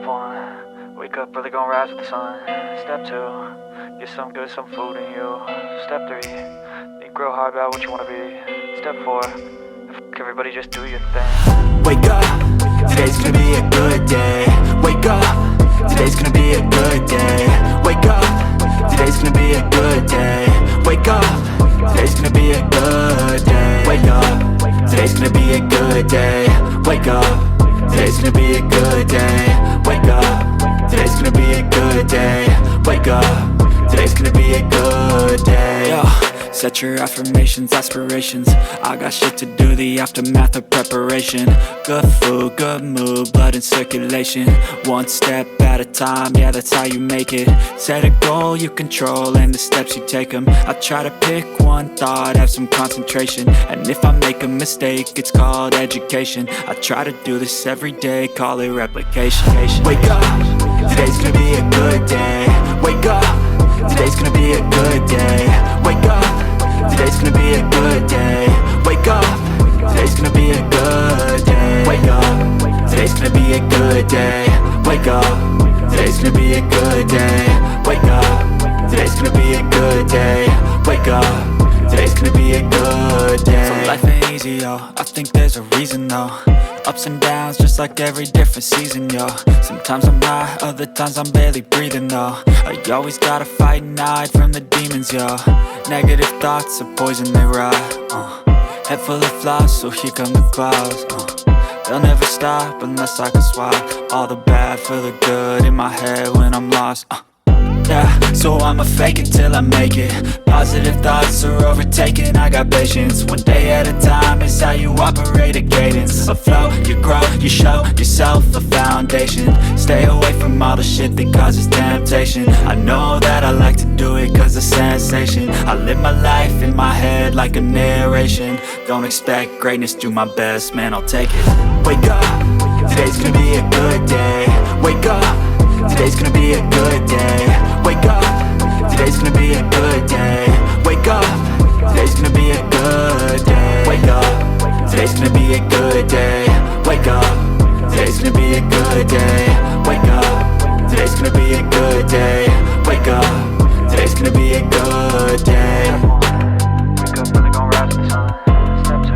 Step 1, wake up early, gonna rise with the sun. Step 2, get some good, some food in you. Step 3, think real hard about what you wanna be. Step 4, everybody just do your thing. Wake up, today's gonna be a good day. Wake up, today's gonna be a good day. Wake up, today's gonna be a good day. Wake up, today's gonna be a good day. Wake up, today's gonna be a good day. Wake up, today's gonna be a good day. Wake up, today's gonna be a good day. Wake up, today's gonna be a good day. Yo, set your affirmations, aspirations. I got shit to do, the aftermath of preparation. Good food, good mood, blood in circulation. One step at a time, yeah, that's how you make it. Set a goal you control and the steps you take them. I try to pick one thought, have some concentration. And if I make a mistake, it's called education. I try to do this every day, call it replication. Wake up, today's gonna be a good day. Wake up, today's gonna be a good day. Wake up, today's gonna be a good day. Wake up, today's gonna be a good day. Wake up, today's gonna be a good day. Wake up, today's gonna be a good day. Wake up, today's gonna be a good day. Wake up, today's gonna be a good day. So life ain't easy, yo, I think there's a reason though. Ups and downs, just like every different season, yo. Sometimes I'm high, other times I'm barely breathing, though. I always gotta fight and hide from the demons, yo. Negative thoughts are poison, they rot. Head full of flies, so here come the clouds. They'll never stop unless I can swap all the bad for the good in my head when I'm lost. Yeah, so I'ma fake it till I make it. Positive thoughts are overtaken, I got patience. One day at a time is how you operate a cadence. A flow, you grow, you show yourself a foundation. Stay away from all the shit that causes temptation. I know that I like to do it cause of sensation. I live my life in my head like a narration. Don't expect greatness, do my best, man, I'll take it. Wake up, today's gonna be a good day. Wake up, today's gonna be a good day. Wake up, today's gonna be a good day. Wake up, today's gonna be a good day. Wake up, today's gonna be a good day. Wake up, today's gonna be a good day. Wake up, today's gonna be a good day. Wake up, today's gonna be a good day. Wake up early, gonna rise with the sun. Step 2,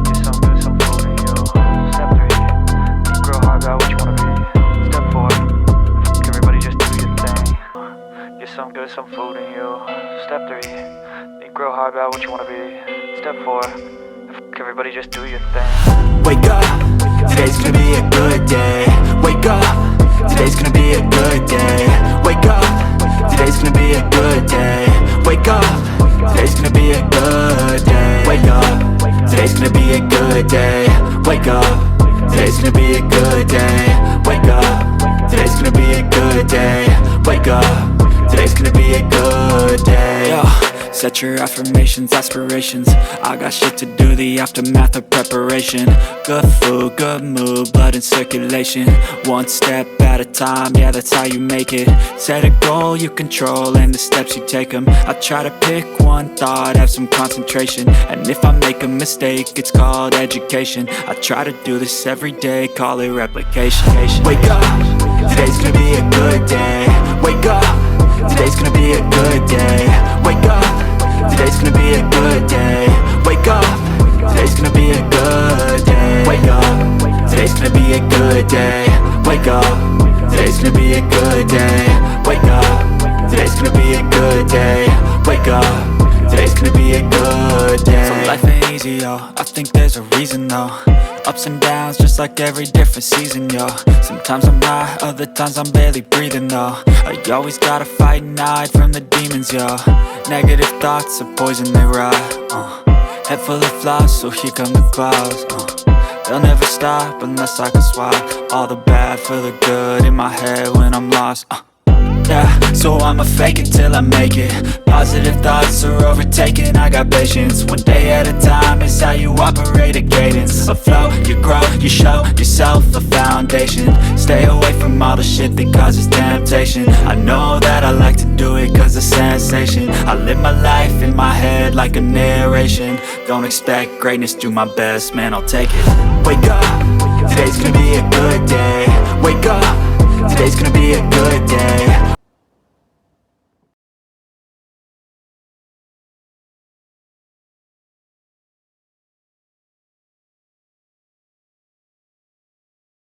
get some good, some food in you. Step 3, think real hard about what you wanna be. Step 4, everybody just do your thing. Get some good, some food in you. Step 3, think real hard about what you wanna be. Step 4, everybody just do your thing. Wake up, today's gonna be a good day. Wake up, today's gonna be a good day. Wake up, today's gonna be a good day. Wake up, today's gonna be a good day. Wake up, today's gonna be a good day. Wake up, today's gonna be a good day. Wake up, today's gonna be a good day. Wake up, today's gonna be a good day. Yo, set your affirmations, aspirations. I got shit to do, the aftermath of preparation. Good food, good mood, blood in circulation. One step at a time, yeah, that's how you make it. Set a goal you control and the steps you take them. I try to pick one thought, have some concentration. And if I make a mistake, it's called education. I try to do this every day, call it replication. Wake up, today's gonna be a good day. Wake up, today's gonna be a good day. Wake up, today's gonna be a good day. Wake up, today's gonna be a good day. Wake up, today's gonna be a good day. Wake up, today's gonna be a good day. Wake up, today's gonna be a good day. Wake up, today's gonna be a good day. So life ain't easy, yo, I think there's a reason though. Ups and downs, just like every different season, yo. Sometimes I'm high, other times I'm barely breathing, though. I always gotta fight and hide from the demons, yo. Negative thoughts are poison, they rot. Head full of flies, so here come the clouds. They'll never stop unless I can swap all the bad for the good in my head when I'm lost. Yeah, so I'ma fake it till I make it. Positive thoughts are overtaken, I got patience. One day at a time is how you operate a cadence. A flow, you grow, you show yourself a foundation. Stay away from all the shit that causes temptation. I know that I like to do it cause of sensation. I live my life in my head like a narration. Don't expect greatness, do my best, man, I'll take it. Wake up, today's gonna be a good day. Wake up, today's gonna be a good day.